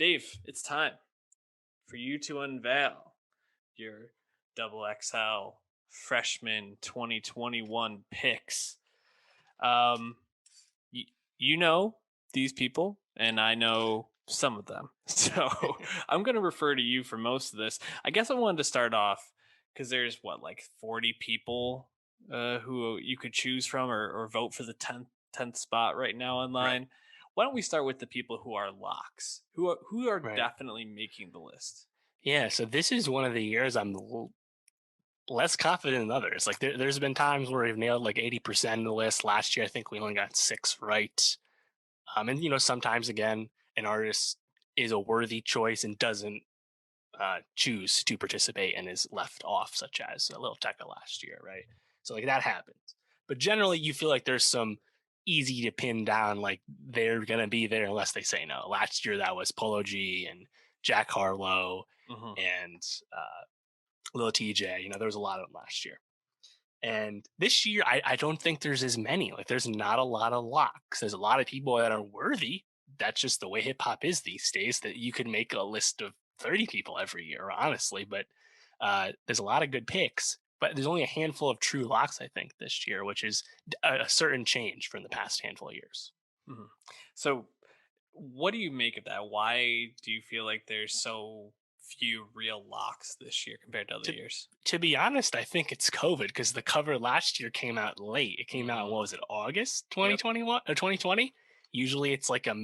Dave, it's time for you to unveil your double XL freshman 2021 picks. Um, y- you know these people, and I know some of them. So I'm going to refer to you for most of this. I guess I wanted to start off because there's like 40 people who you could choose from or vote for the 10th spot right now Right, online. Why don't we start with the people who are locks, who are right. definitely making the list? Yeah, so this is one of the years I'm less confident than others. Like there's been times where we've nailed like 80% of the list. Last year, I think we only got six right. And sometimes again, an artist is a worthy choice and doesn't choose to participate and is left off, such as a Little Tekka last year, right? So like that happens. But generally, you feel like there's some easy to pin down, like they're gonna be there unless they say no. Last year, that was Polo G and Jack Harlow Hmm. and Lil TJ. There was a lot of them last year. And this year, I don't think there's as many. Like, there's not a lot of locks. There's a lot of people that are worthy. That's just the way hip hop is these days. That you could make a list of 30 people every year, honestly. But there's a lot of good picks. But there's only a handful of true locks, I think, this year, which is a certain change from the past handful of years. Hmm. So, what do you make of that? Why do you feel like there's so few real locks this year compared to other To years? to be honest, I think it's COVID because the cover last year came out late. It came out, Hmm. what was it, August Yep. 2021 or 2020? Usually it's like a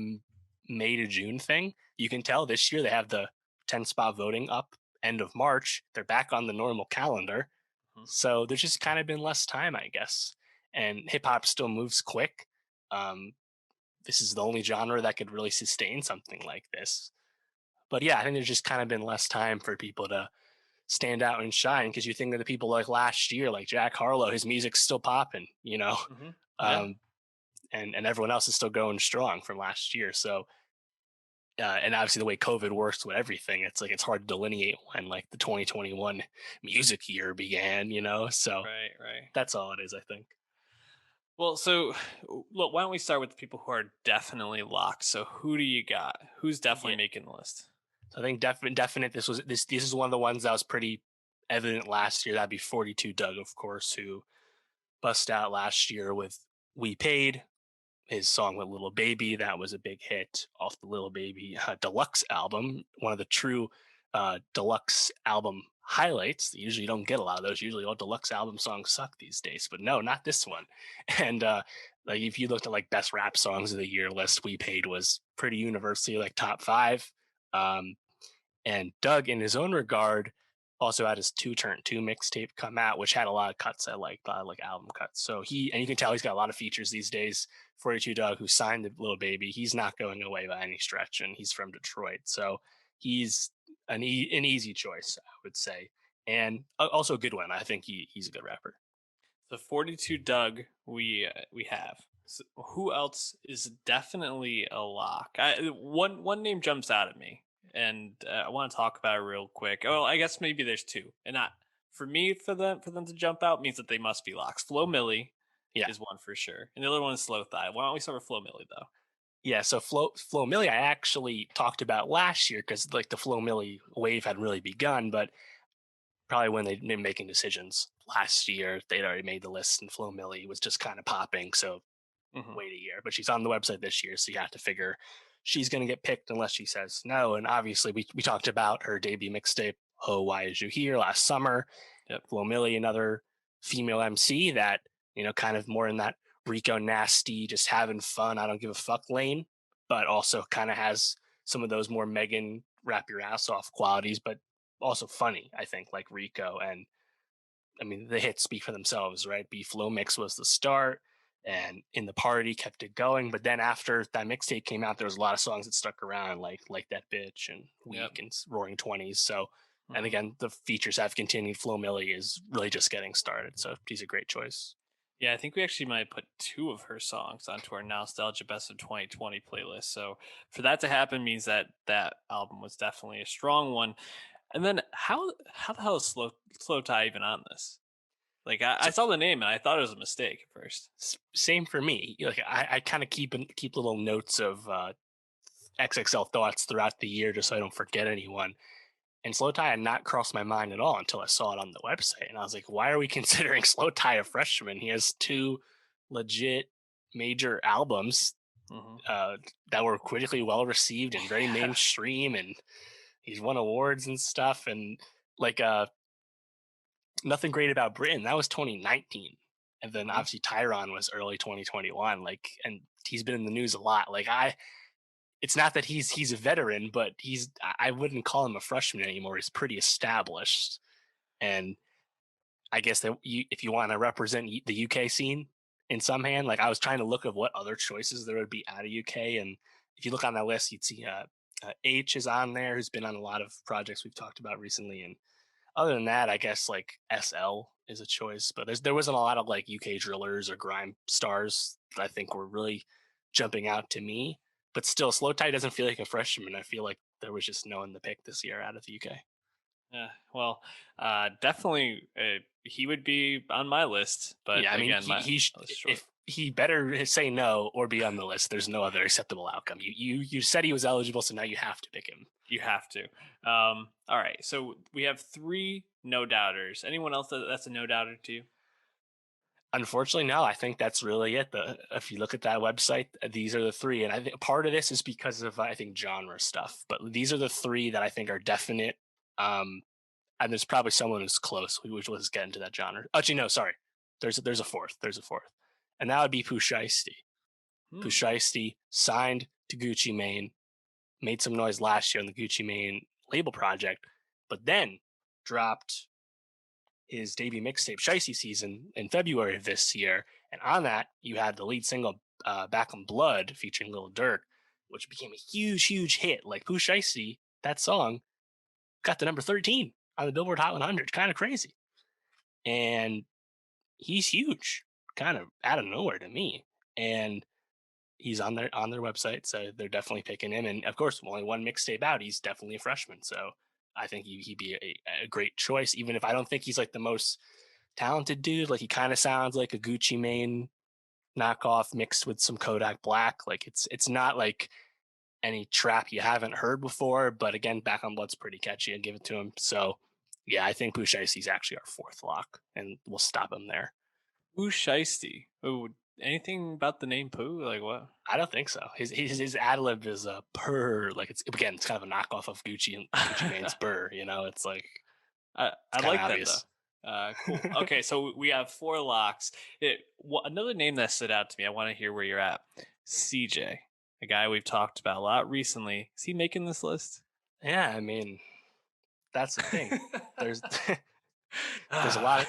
May to June thing. You can tell this year they have the 10 spot voting up end of March. They're back on the normal calendar. Mhm. So there's just kind of been less time, I guess. And hip hop still moves quick. Um, this is the only genre that could really sustain something like this. But yeah, I think there's just kind of been less time for people to stand out and shine because you think of the people like last year, like Jack Harlow, his music's still popping, Mhm. Yeah. um, and everyone else is still going strong from last year. So, and obviously the way COVID works with everything, it's like it's hard to delineate when like the 2021 music year began. So Right, right. that's all it is, I think. Well, so look, why don't we start with the people who are definitely locked? So who do you got? Who's definitely Yeah, making the list? so I think definite. This is one of the ones that was pretty evident last year. That'd be 42 Doug, of course, who bust out last year with "We Paid," his song with Little Baby. That was a big hit off the Little Baby deluxe album, one of the true deluxe album highlights. Usually you don't get a lot of those. Usually all deluxe album songs suck these days, but no, not this one. And like if you looked at like best rap songs of the year list, We Paid was pretty universally like top five. Um, and Doug, in his own regard, also had his Two Turn Two mixtape come out, which had a lot of cuts I like album cuts. So you can tell he's got a lot of features these days. 42 Doug, who signed the Little Baby, he's not going away by any stretch, and he's from Detroit, so he's an easy choice, I would say, and also a good one. I think he's a good rapper. The 42 Doug we have. So who else is definitely a lock? One name jumps out at me, and I want to talk about it real quick. Oh, I guess maybe there's two, and not for me for them to jump out means that they must be locks. Flo Milli Yeah. is one for sure, and the other one is Slowtie. Why don't we start with Flo Milli though? Yeah, so Flo Milli, I actually talked about last year because like the Flo Milli wave had really begun, but probably when they'd been making decisions last year, they'd already made the list, and Flo Milli was just kind of popping. So Hmm. wait a year, but she's on the website this year, so you have to figure she's going to get picked unless she says no. And obviously, we talked about her debut mixtape, "Oh Why Is You Here," last summer. Yep. Flo Milli, another female MC that kind of more in that Rico nasty, just having fun, I don't give a fuck lane, but also kind of has some of those more Megan rap your ass off qualities, but also funny. I think like Rico, and I mean, the hits speak for themselves, right? B Flow Mix was the start, and In the Party kept it going. But then after that mixtape came out, there was a lot of songs that stuck around, like That Bitch and Yep. Weak and Roaring Twenties. So, and Hmm. again, the features have continued. Flo Milli is really just getting started, so he's a great choice. Yeah, I think we actually might put two of her songs onto our Nostalgia Best of 2020 playlist. So for that to happen means that that album was definitely a strong one. And then how the hell is Slow Tie even on this? Like I So saw the name and I thought it was a mistake at first. same for me. Like I kind of keep little notes of XXL thoughts throughout the year just so I don't forget anyone. And Slowtie had not crossed my mind at all until I saw it on the website. And I was like, why are we considering Slowtie a freshman? He has two legit major albums Mhm. that were critically well received and very Yeah. mainstream. And he's won awards and stuff. And like Nothing Great About Britain, that was 2019. And then Mhm. obviously Tyron was early 2021. And he's been in the news a lot. It's not that he's a veteran, but I wouldn't call him a freshman anymore. He's pretty established. And I guess that if you want to represent the UK scene in some hand, like I was trying to look at what other choices there would be out of UK, and if you look on that list, you'd see H is on there, who's been on a lot of projects we've talked about recently, and other than that, I guess like SL is a choice, but there wasn't a lot of like UK drillers or grime stars that I think were really jumping out to me. But still, Slowtie doesn't feel like a freshman. I feel like there was just no one to pick this year out of the UK. Yeah, well, definitely, he would be on my list, but Yeah, I mean, again, I was short. if he better say no or be on the list, there's no other acceptable outcome. You said he was eligible, so now you have to pick him. You have to. All right, so we have three no doubters. Anyone else that's a no doubter to you? Unfortunately, no. I think that's really it. If you look at that website, these are the three, and I think part of this is because of I think genre stuff. But these are the three that I think are definite. Um, and there's probably someone who's close. Which let's get into that genre. Actually, no, sorry. There's a fourth. There's a fourth, and that would be Pooh Shiesty. Pooh Hmm. Shiesty signed to Gucci Mane, made some noise last year on the Gucci Mane label project, but then dropped his debut mixtape Shicey Season in February of this year. And on that, you had the lead single Back in Blood featuring Lil Durk, which became a huge, huge hit. Like Pooh Shiesty, that song got to number 13 on the Billboard Hot 100. Kind of crazy. And he's huge, kind of out of nowhere to me. And he's on their website, so they're definitely picking him. And of course, only one mixtape out, he's definitely a freshman. So I think he'd be a great choice, even if I don't think he's like the most talented dude. Like he kind of sounds like a Gucci Mane knockoff mixed with some Kodak Black. Like it's not like any trap you haven't heard before. But again, Back on Blood's pretty catchy. I'd give it to him. So yeah, I think Pooh Shicey's actually our fourth lock, and we'll stop him there. Pooh Shiesty. Oh, anything about the name Pooh? Like what? I don't think so. His ad lib is a purr. Like it's kind of a knockoff of Gucci and Gucci Mane's burr. You know, it's like I it's kind of like that though. obvious. Cool. Okay, so we have four locks. Another name that stood out to me. I want to hear where you're at. CJ, a guy we've talked about a lot recently. Is he making this list? Yeah, I mean that's the thing. There's there's a lot of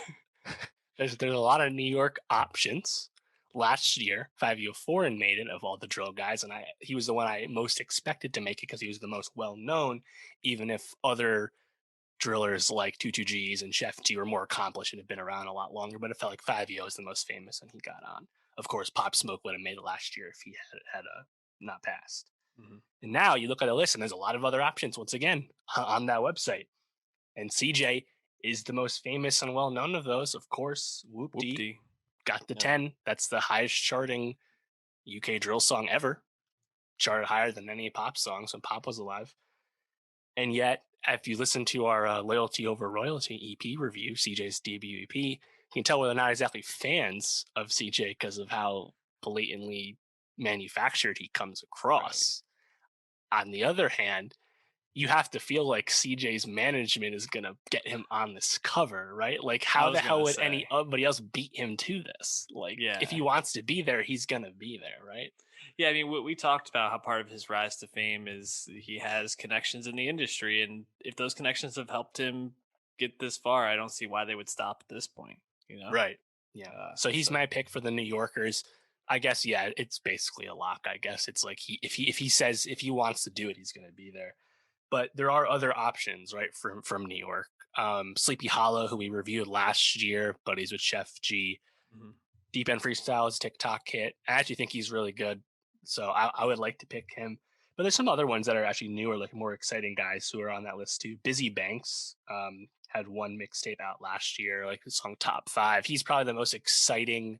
there's a lot of New York options. Last year, 504 and made it of all the drill guys, and he was the one I most expected to make it because he was the most well known. Even if other drillers like 22Gs and Chef G were more accomplished and have been around a lot longer, but it felt like 5 is the most famous and he got on. Of course, Pop Smoke would have made it last year if he had not passed. Mhm. And now you look at the list and there's a lot of other options once again on that website. And CJ is the most famous and well known of those. Of course, Whoop D Whoop-dee. got the Yeah. 10. That's the highest charting UK drill song ever. Charted higher than any Pop songs when Pop was alive. And yet, if you listen to our Loyalty Over Royalty EP review, CJ's debut EP, you can tell we're not exactly fans of CJ because of how blatantly manufactured he comes across. Right. On the other hand, you have to feel like CJ's management is going to get him on this cover, right? Like, how the hell would anybody else beat him to this? Like, if he wants to be there, he's going to be there, right? Yeah, I mean, we talked about how part of his rise to fame is he has connections in the industry, and if those connections have helped him get this far, I don't see why they would stop at this point. You know, right? Yeah. So he's my pick for the New Yorkers. I guess yeah, it's basically a lock. I guess it's like if he says if he wants to do it, he's going to be there. But there are other options, right? From New York, Sleepy Hollow, who we reviewed last year, but he's with Chef G. Mm-hmm. Deep End Freestyle is TikTok hit. I actually think he's really good. So I would like to pick him. But there's some other ones that are actually newer, like more exciting guys who are on that list too. Busy Banks had one mixtape out last year, like the song Top 5. He's probably the most exciting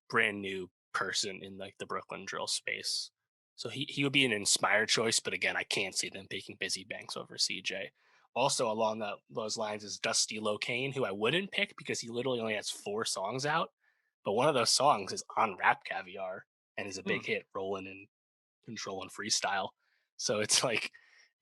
brand new person in like the Brooklyn drill space. So he would be an inspired choice, but again, I can't see them picking Busy Banks over CJ. Also, along those lines is Dusty Locane, who I wouldn't pick because he literally only has 4 songs out, but one of those songs is on Rap Caviar and is a Hmm. big hit, rolling and control and freestyle. So it's like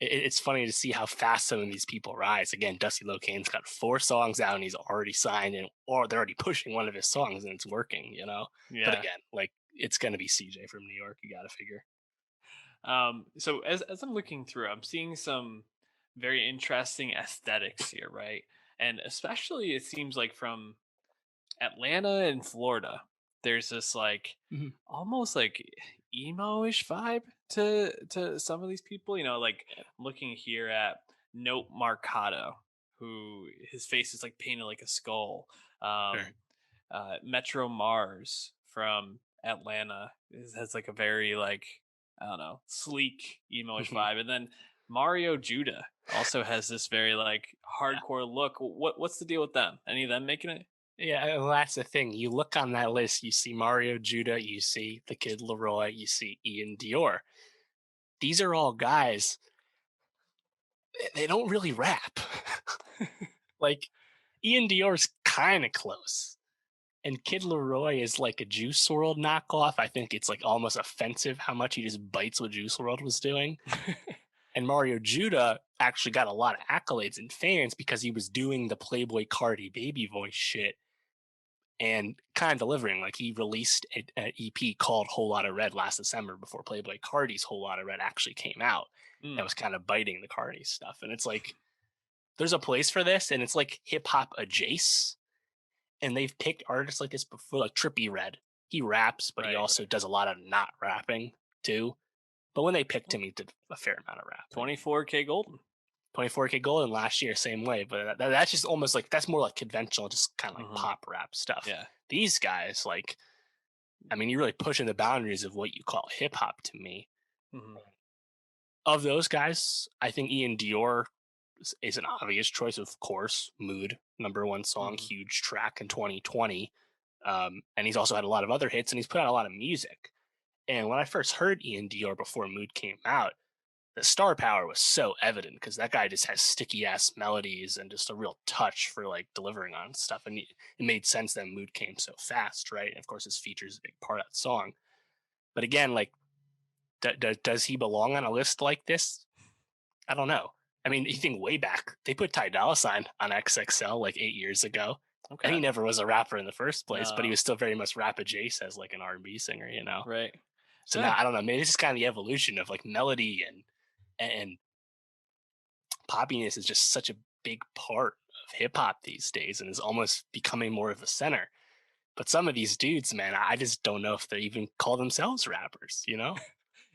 it's funny to see how fast some of these people rise. Again, Dusty Locane's got 4 songs out and he's already signed, and or they're already pushing one of his songs and it's working, you know. But Yeah. again, like it's gonna be CJ from New York. You got to figure. So as I'm looking through, I'm seeing some very interesting aesthetics here, right? And especially it seems like from Atlanta and Florida, there's this like Mhm. almost like emo-ish vibe to some of these people. You know, like I'm looking here at Note Marcato, who his face is like painted like a skull. Sure. Um, Metro Mars from Atlanta has like a very like I don't know sleek emo-ish Mhm. vibe, and then Mario Judah also has this very like Yeah. hardcore look. What's the deal with them? Any of them making it? Yeah, well, that's the thing. You look on that list, you see Mario Judah, you see the Kid Leroy, you see Ian Dior. These are all guys. They don't really rap. Like Ian Dior's kind of close, and Kid Leroy is like a Juice World knockoff. I think it's like almost offensive how much he just bites what Juice World was doing. And Mario Judah actually got a lot of accolades and fans because he was doing the Playboy Cardi baby voice shit and kind of delivering. Like he released an EP called Whole Lotta Red last December before Playboy Cardi's Whole Lotta Red actually came out. That Mm, was kind of biting the Cardi stuff. And it's like, there's a place for this, and it's like hip hop adjacent. And they've picked artists like this before, like Trippy Red. He raps, but he right. also does a lot of not rapping too. But when they picked him, he did a fair amount of rapping. 24K Golden. 24K Golden last year, same way. But that's just almost like that's more like conventional, just kind of like Hmm. pop rap stuff. Yeah. These guys, like, I mean, you're really pushing the boundaries of what you call hip hop to me. Hmm. Of those guys, I think Ian Dior is an obvious choice, of course. Mood, #1 song, Hmm. huge track in 2020. And he's also had a lot of other hits and he's put out a lot of music. And when I first heard Ian Dior before Mood came out, the star power was so evident because that guy just has sticky ass melodies and just a real touch for like delivering on stuff. And it made sense that Mood came so fast, right? And of course, his features a big part of that song. But again, like, does he belong on a list like this? I don't know. I mean, you think way back, they put Ty Dolla Sign on XXL like 8 years ago, and Okay. he never was a rapper in the first place, but he No. was still very much rap adjacent as like an R&B singer, you know. Right. So now Yeah. I don't know. Maybe this is kind of the evolution of like melody and poppiness is just such a big part of hip hop these days, and is almost becoming more of the center. But some of these dudes, man, I just don't know if they even call themselves rappers, you know?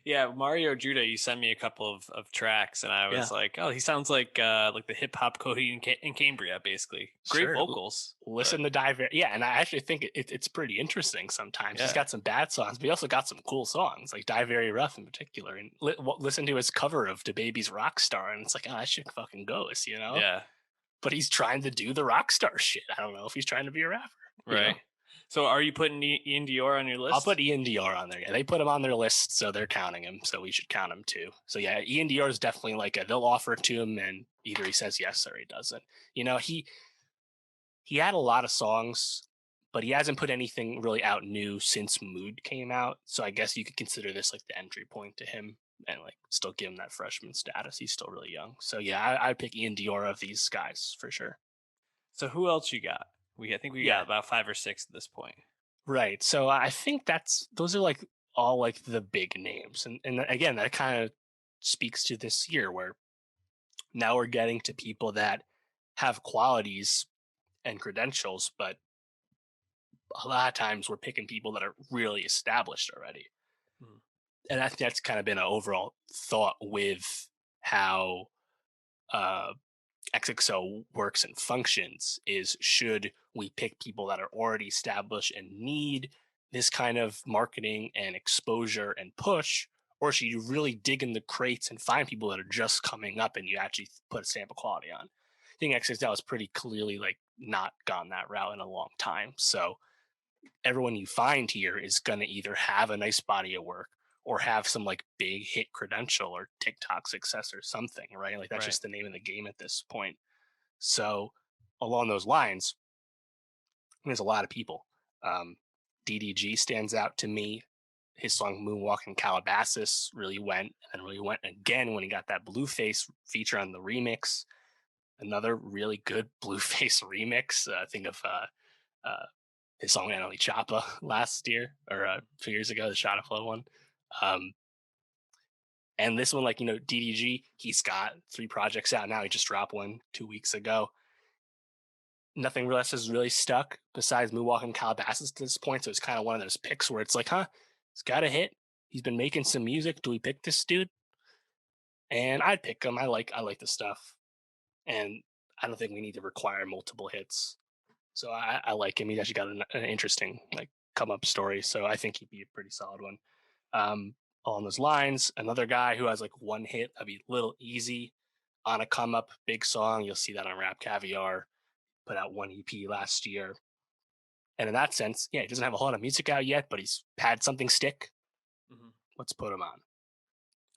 Yeah, Mario Judah, you sent me a couple of tracks, and I Yeah, was like, oh, he sounds like the hip hop Cody in Cambria, basically. Great sure. vocals, but Listen to Dive. Yeah, and I actually think it's pretty interesting sometimes. He's yeah, got some bad songs, but he also got some cool songs, like Die Very Rough in particular. And listen to his cover of DaBaby's Rockstar, and it's like, oh, that shit fucking goes, you know? yeah, But he's trying to do the Rockstar shit. I don't know if he's trying to be a rapper, you right. know? So, are you putting Ian Dior on your I'll list? put Ian Dior on there. Yeah, they put him on their list, so they're counting him. So we should count him too. So yeah, Ian Dior is definitely like they'll offer it to him, and either he says yes or he doesn't. You know, he had a lot of songs, but he hasn't put anything really out new since Mood came out. So I guess you could consider this like the entry point to him, and like still give him that freshman status. He's still really young. So yeah, I'd pick Ian Dior of these guys for sure. So, who else you got? I think we got Yeah, about 5 or 6 at this point. right. So I think that's those are like all like the big names, and again that kind of speaks to this year where now we're getting to people that have qualities and credentials, but a lot of times we're picking people that are really established already. Mhm. And I think that's kind of been an overall thought with how uh, XXO works and functions is should we pick people that are already established and need this kind of marketing and exposure and push, or should you really dig in the crates and find people that are just coming up and you actually put a stamp of quality on? I think XXL has pretty clearly like not gone that route in a long time. So everyone you find here is going to either have a nice body of work or have some like big hit credential or TikTok success or something, right? Like that's Right. just the name of the game at this point. So along those lines, there's a lot of people. Um, DDG stands out to me. His song "Moonwalk in Calabasas" really went, and really went again when he got that Blueface feature on the remix. Another really good Blueface remix. Think of uh, his song "Annalie Choppa" last year or 2 years ago, the Shot of Flow one. Um, and this one, like, DDG, he's got 3 projects out now. He just dropped one 2 weeks ago. Nothing else has really stuck besides Moonwalk and Calabasas to this point. So it's kind of one of those picks where it's like, huh, it's got a hit. He's been making some music. Do we pick this dude? And I'd pick him. I like the stuff. And I don't think we need to require multiple hits. So I like him. He's actually got an interesting like come up story. So I think he'd be a pretty solid one. Along those lines, another guy who has like one hit, that'd be Little Easy on a come up, big song. You'll see that on Rap Caviar. Put out one EP last year. And in that sense, yeah, he doesn't have a whole lot of music out yet, but he's had something stick. Hmm. Let's put him on.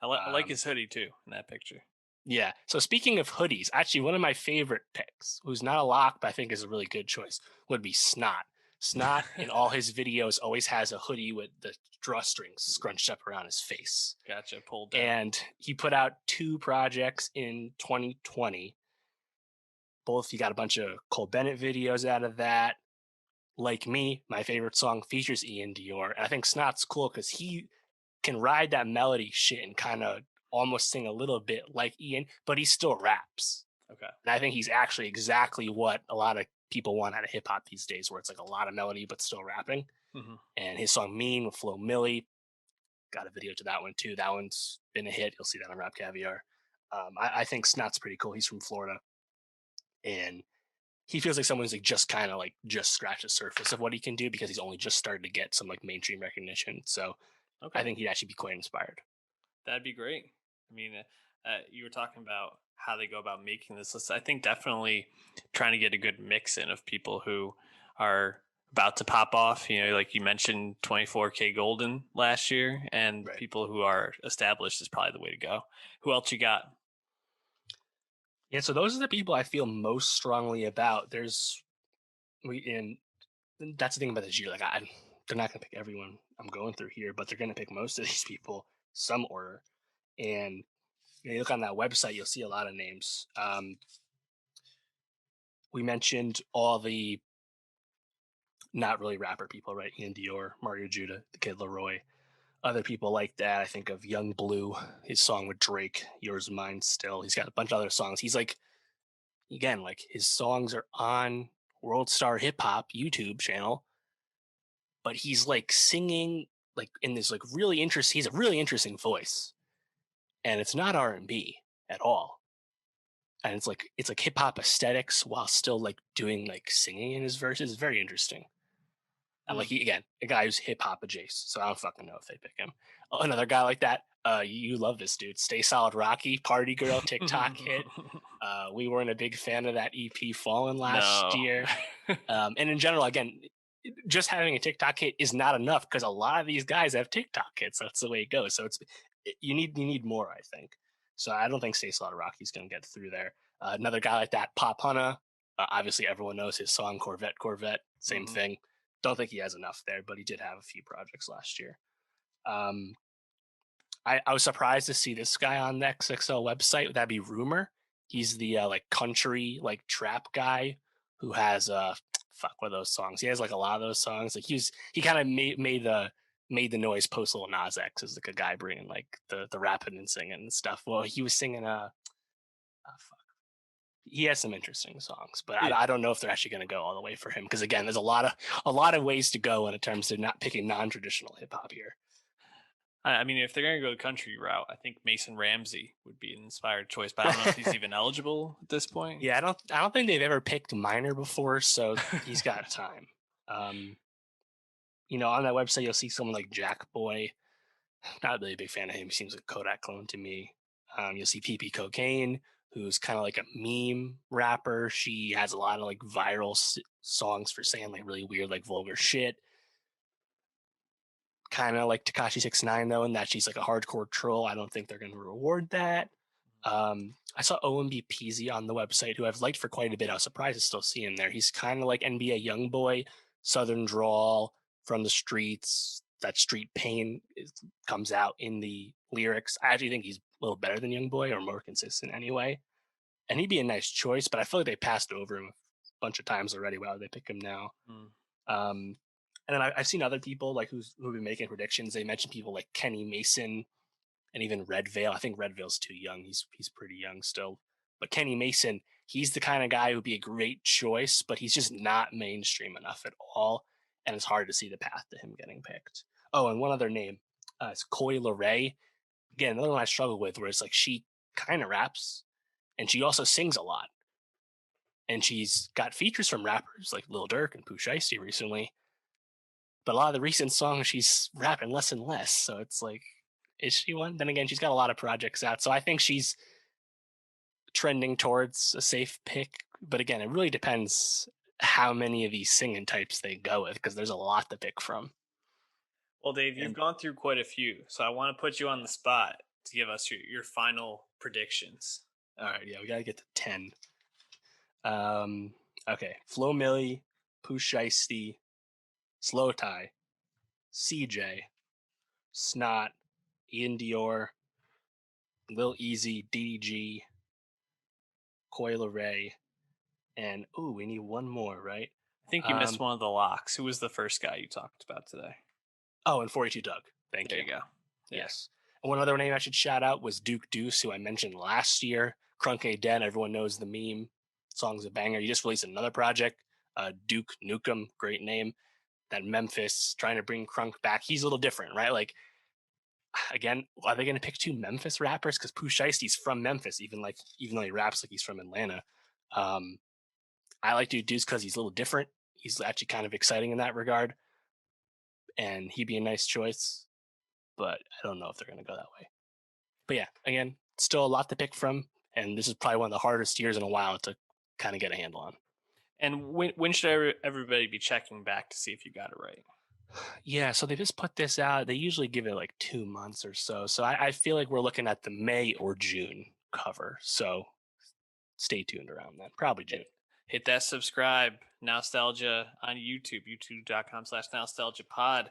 I like his hoodie too in that picture. Yeah. So speaking of hoodies, actually one of my favorite picks, who's not a lock, but I think is a really good choice, would be Snot. Snot in all his videos always has a hoodie with the drawstrings scrunched up around his face. Gotcha. Pulled down. And he put out 2 projects in 2020. Both he got a bunch of Cole Bennett videos out of that. Like Me, my favorite song features Ian Dior. And I think Snot's cool because he can ride that melody shit and kind of almost sing a little bit like Ian, but he still raps. Okay. And I think he's actually exactly what a lot of people want out of hip hop these days, where it's like a lot of melody but still rapping. Mm-hmm. And his song "Mean" with Flo Milli, got a video to that one too. That one's been a hit. You'll see that on Rap Caviar. I think Snot's pretty cool. He's from Florida, and he feels like someone's like just kind of like just scratched the surface of what he can do because he's only just started to get some like mainstream recognition. So Okay. I think he'd actually be quite inspired. That'd be great. I mean, you were talking about how they go about making this list. I think definitely trying to get a good mix in of people who are about to pop off. Like you mentioned, 24K Golden last year, and Right. people who are established is probably the way to go. Who else you got? Yeah, so those are the people I feel most strongly about. And that's the thing about this year. Like, they're not gonna pick everyone I'm going through here, but they're gonna pick most of these people some order. And you look on that website, you'll see a lot of names. We mentioned all the not really rapper people, right? Ian Dior, Mario Judah, the Kid Leroy. Other people like that, I think of Young Blue, his song with Drake, Yours Mine Still. He's got a bunch of other songs. He's like, again, like his songs are on World Star Hip Hop YouTube channel, but he's like singing like in this like really interesting. He's a really interesting voice, and it's not R&B at all. And it's like hip hop aesthetics while still like doing like singing in his verses. It's very interesting. And like again, a guy who's hip hop adjacent, so I don't fucking know if they pick him. Another guy like that, you love this dude. Stay Solid Rocky, Party Girl, TikTok hit. We weren't a big fan of that EP Fallen last year. And in general, again, just having a TikTok hit is not enough because a lot of these guys have TikTok hits. That's the way it goes. So you need more, I think. So I don't think Stay Solid Rocky's going to get through there. Another guy like that, Pop Hunter. Obviously, everyone knows his song Corvette, Corvette. Same thing. Don't think he has enough there, but he did have a few projects last year. I was surprised to see this guy on the XXL website. That'd be Rumor. He's the like country like trap guy who has fuck what are those songs. He has like a lot of those songs. Like he kind of made the noise post Lil Nas X as like a guy bringing like the rapping and singing and stuff. Well, he was singing fuck. He has some interesting songs, but I don't know if they're actually going to go all the way for him because again, there's a lot of ways to go in terms of not picking non-traditional hip hop here. I mean, if they're going to go the country route, I think Mason Ramsey would be an inspired choice, but I don't know if he's even eligible at this point. Yeah, I don't think they've ever picked Minor before, so he's got time. On that website you'll see someone like Jack Boy. Not really a big fan of him. He seems like a Kodak clone to me. You'll see PP Cocaine, who's kind of like a meme rapper. She has a lot of like viral songs for saying like really weird, like vulgar shit. kind of like Tekashi 69 though, in that she's like a hardcore troll. I don't think they're going to reward that. I saw OMB Peasy on the website, who I've liked for quite a bit. I was surprised to still see him there. He's kind of like NBA Youngboy, Southern drawl from the streets. That street pain comes out in the lyrics. I actually think he's a little better than Youngboy, or more consistent anyway. And he'd be a nice choice, but I feel like they passed over him a bunch of times already. Why would they pick him now? Um, and then I've seen other people like who've been making predictions. They mentioned people like Kenny Mason and even Red Veil. I think Red Veil's too young. He's pretty young still. But Kenny Mason, he's the kind of guy who'd be a great choice, but he's just not mainstream enough at all. And it's hard to see the path to him getting picked. Oh, and one other name. It's Coi Leray. Again, another one I struggle with, where it's like she kind of raps and she also sings a lot. And she's got features from rappers like Lil Durk and Pooh Shiesty recently. But a lot of the recent songs, she's rapping less and less. So it's like, is she one? Then again, she's got a lot of projects out. So I think she's trending towards a safe pick. But again, it really depends how many of these singing types they go with, because there's a lot to pick from. Well, Dave, you've gone through quite a few. So I want to put you on the spot to give us your final predictions. All right. Yeah, we got to get to 10. Okay. Flo Milli, Pooh Shiesty, Slowtie, CJ, Snot, Ian Dior, Lil Easy, DDG, Coi Leray, and we need one more, right? I think you missed one of the locks. Who was the first guy you talked about today? Oh, and 42 Doug. Thank you. There you go. Yeah. Yes. And one other name I should shout out was Duke Deuce, who I mentioned last year. Crunk Ain't Dead, everyone knows the meme. Song's a banger. He just released another project, Duke Nukem, great name. That Memphis, trying to bring Crunk back. He's a little different, right? Like, again, are they going to pick two Memphis rappers? Because Pooh Shiesty's from Memphis, even though he raps like he's from Atlanta. I like Duke Deuce because he's a little different. He's actually kind of exciting in that regard. And he'd be a nice choice, but I don't know if they're going to go that way. But yeah, again, still a lot to pick from, and this is probably one of the hardest years in a while to kind of get a handle on. And when should everybody be checking back to see if you got it right? Yeah, so they just put this out. They usually give it like 2 months or so. So I feel like we're looking at the May or June cover. So stay tuned around then. Probably June. Hit that subscribe. Nowstalgia on YouTube, youtube.com/nostalgiapod.